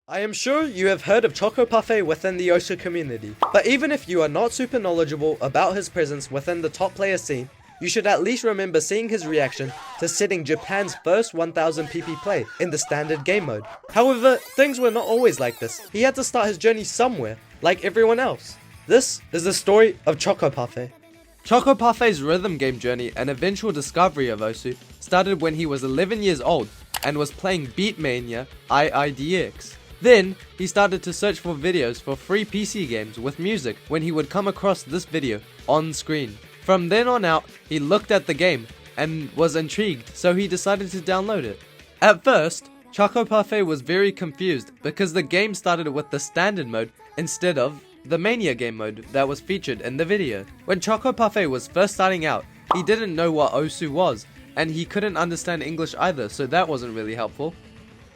I am sure you have heard of Chocopafe within the osu community, but even if you are not super knowledgeable about his presence within the top player scene, you should at least remember seeing his reaction to setting Japan's first 1000 PP play in the standard game mode. However, things were not always like this. He had to start his journey somewhere, like everyone else. This is the story of Chocopafe. Chocopafe's rhythm game journey and eventual discovery of osu started when he was 11 years old and was playing Beatmania IIDX. Then, he started to search for videos for free PC games with music when he would come across this video on screen. From then on out, he looked at the game and was intrigued, so he decided to download it. At first, Chocopafe was very confused because the game started with the standard mode instead of the Mania game mode that was featured in the video. When Chocopafe was first starting out, he didn't know what osu was, and he couldn't understand English either, so that wasn't really helpful.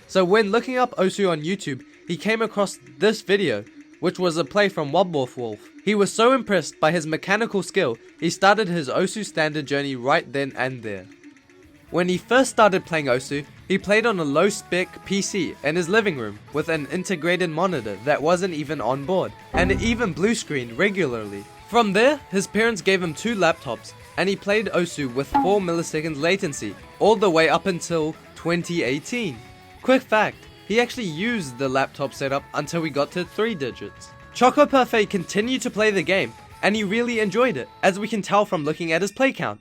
So when looking up osu on YouTube, he came across this video, which was a play from Wolf. He was so impressed by his mechanical skill, he started his osu standard journey right then and there. When he first started playing osu, he played on a low-spec PC in his living room with an integrated monitor that wasn't even on board, and it even blue screened regularly. From there, his parents gave him 2 laptops, and he played osu with 4 milliseconds latency, all the way up until 2018. Quick fact, he actually used the laptop setup until we got to 3 digits. Chocopafe continued to play the game, and he really enjoyed it, as we can tell from looking at his play count.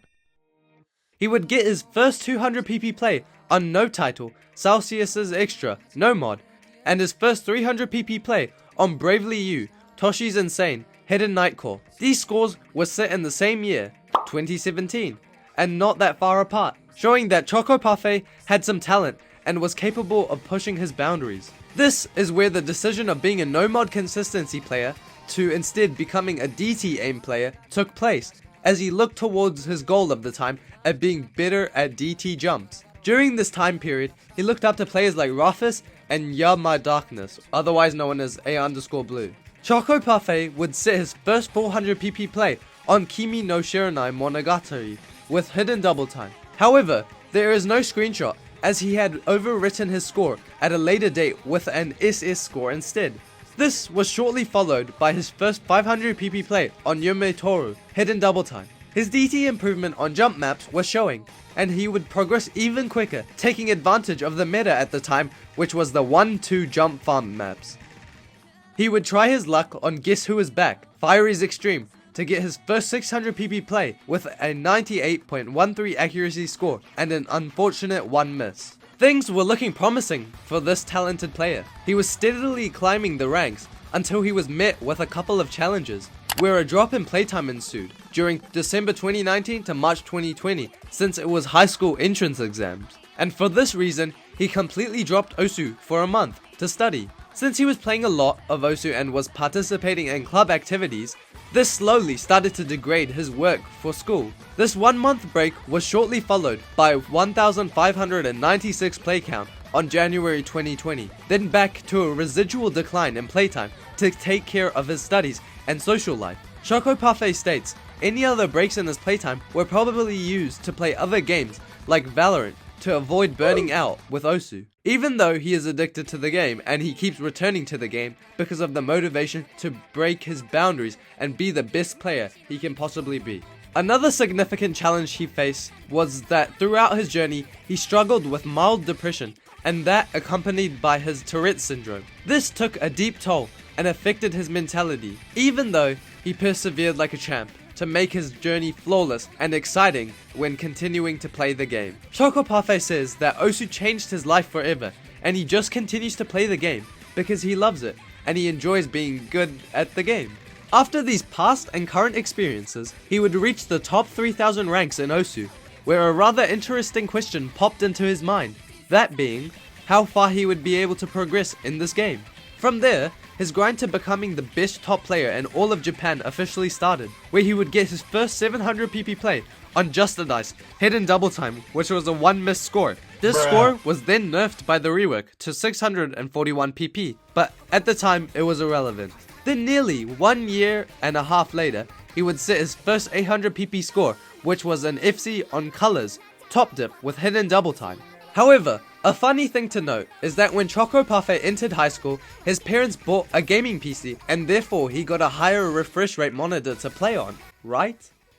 He would get his first 200 PP play on no title, Celsius's Extra, no mod, and his first 300 PP play on Bravely You, Toshi's Insane, Hidden Nightcore. These scores were set in the same year, 2017, and not that far apart, showing that Chocopafe had some talent and was capable of pushing his boundaries. This is where the decision of being a no-mod consistency player to instead becoming a DT aim player took place, as he looked towards his goal of the time at being better at DT jumps. During this time period, he looked up to players like Rufus and Ya My Darkness, otherwise known as A_Blue. Chocopafe would set his first 400 PP play on Kimi no Shiranai Monogatari with hidden double time. However, there is no screenshot, as he had overwritten his score at a later date with an SS score instead. This was shortly followed by his first 500 PP play on Yume Toru, hidden double time. His DT improvement on jump maps was showing, and he would progress even quicker, taking advantage of the meta at the time, which was the 1-2 jump farm maps. He would try his luck on Guess Who Is Back, Fiery's Extreme, to get his first 600 PP play with a 98.13 accuracy score and an unfortunate 1 miss. Things were looking promising for this talented player. He was steadily climbing the ranks until he was met with a couple of challenges, where a drop in playtime ensued during December 2019 to March 2020, since it was high school entrance exams. And for this reason, he completely dropped osu for a month to study. Since he was playing a lot of osu and was participating in club activities, this slowly started to degrade his work for school. This 1 month break was shortly followed by 1,596 play count on January 2020, then back to a residual decline in playtime to take care of his studies and social life. Chocopafe states any other breaks in his playtime were probably used to play other games like Valorant to avoid burning out with osu. Even though he is addicted to the game and he keeps returning to the game because of the motivation to break his boundaries and be the best player he can possibly be. Another significant challenge he faced was that throughout his journey he struggled with mild depression, and that accompanied by his tourettes syndrome. This took a deep toll and affected his mentality, even though he persevered like a champ to make his journey flawless and exciting when continuing to play the game. Chocopafe says that osu changed his life forever, and he just continues to play the game because he loves it and he enjoys being good at the game. After these past and current experiences, he would reach the top 3,000 ranks in osu, where a rather interesting question popped into his mind, that being how far he would be able to progress in this game. From there, his grind to becoming the best top player in all of Japan officially started, where he would get his first 700 PP play on Just a Dice, hidden double time, which was a 1 miss score. This score was then nerfed by the rework to 641 PP, but at the time it was irrelevant. Then nearly 1.5 years later, he would set his first 800 PP score, which was an FC on Colors, top dip with hidden double time. However, A funny thing to note is that when Chocopafe entered high school, his parents bought a gaming PC and therefore he got a higher refresh rate monitor to play on, right?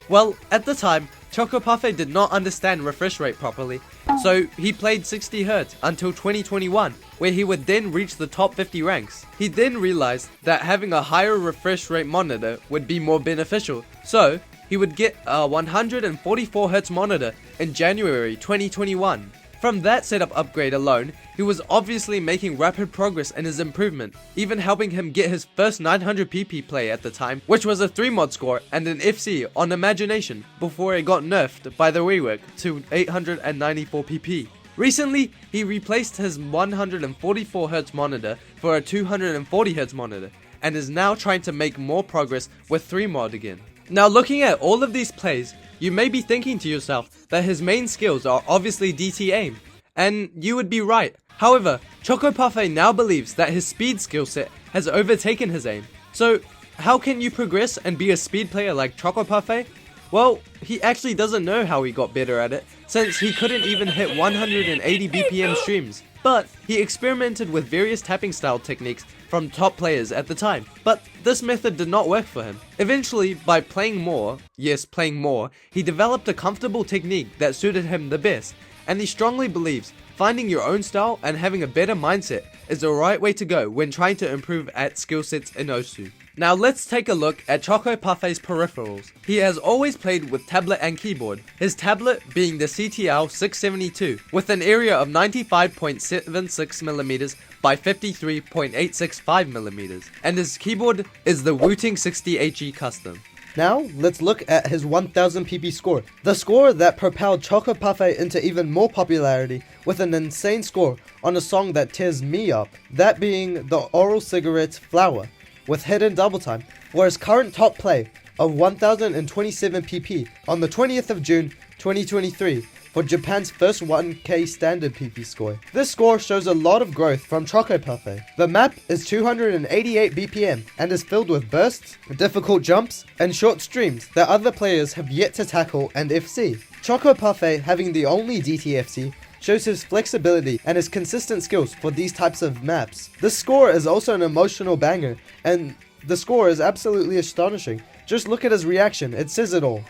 Well, at the time, Chocopafe did not understand refresh rate properly, so he played 60Hz until 2021, where he would then reach the top 50 ranks. He then realized that having a higher refresh rate monitor would be more beneficial, so he would get a 144Hz monitor in January 2021. From that setup upgrade alone, he was obviously making rapid progress in his improvement, even helping him get his first 900pp play at the time, which was a 3-mod score and an FC on Imagination, before it got nerfed by the rework to 894pp. Recently, he replaced his 144Hz monitor for a 240Hz monitor, and is now trying to make more progress with 3-mod again. Now, looking at all of these plays, you may be thinking to yourself that his main skills are obviously DT aim, and you would be right. However, Chocopafe now believes that his speed skill set has overtaken his aim. So, how can you progress and be a speed player like Chocopafe? Well, he actually doesn't know how he got better at it, since he couldn't even hit 180 BPM streams. But he experimented with various tapping style techniques from top players at the time, but this method did not work for him. Eventually, by playing more, he developed a comfortable technique that suited him the best, and he strongly believes finding your own style and having a better mindset is the right way to go when trying to improve at skill sets in Osu. Now let's take a look at Chocopafe's peripherals. He has always played with tablet and keyboard, his tablet being the CTL 672 with an area of 95.76mm by 53.865mm, and his keyboard is the Wooting 60HE Custom. Now, let's look at his 1000pp score, the score that propelled Chocopafe into even more popularity with an insane score on a song that tears me up, that being the Oral Cigarette's Flower, with hidden double time, for his current top play of 1027pp on the 20th of June 2023 for Japan's first 1K standard PP score. This score shows a lot of growth from Chocopafe. The map is 288 BPM and is filled with bursts, difficult jumps, and short streams that other players have yet to tackle and FC. Chocopafe, having the only DTFC, shows his flexibility and his consistent skills for these types of maps. This score is also an emotional banger, and the score is absolutely astonishing. Just look at his reaction, it says it all.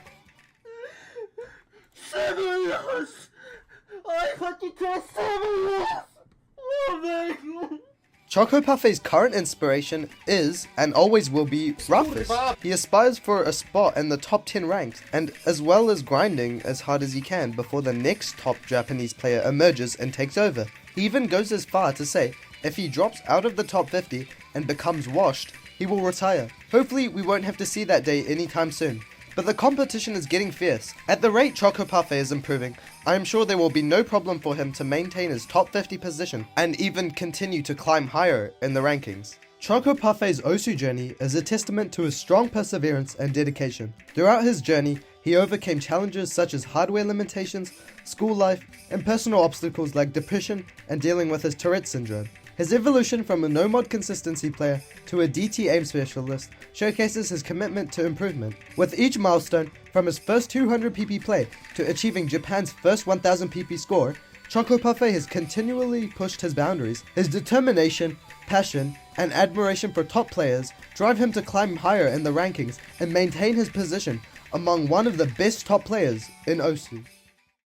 Chocopafe's current inspiration is, and always will be, Rufus. He aspires for a spot in the top 10 ranks, and as well as grinding as hard as he can before the next top Japanese player emerges and takes over. He even goes as far to say, if he drops out of the top 50 and becomes washed, he will retire. Hopefully we won't have to see that day anytime soon. But the competition is getting fierce. At the rate Chocopafe is improving, I am sure there will be no problem for him to maintain his top 50 position and even continue to climb higher in the rankings. Chocopafe's Osu journey is a testament to his strong perseverance and dedication. Throughout his journey, he overcame challenges such as hardware limitations, school life, and personal obstacles like depression and dealing with his Tourette's syndrome. His evolution from a no-mod consistency player to a DT aim specialist showcases his commitment to improvement. With each milestone, from his first 200pp play to achieving Japan's first 1000pp score, Chocopafe has continually pushed his boundaries. His determination, passion, and admiration for top players drive him to climb higher in the rankings and maintain his position among one of the best top players in Osu.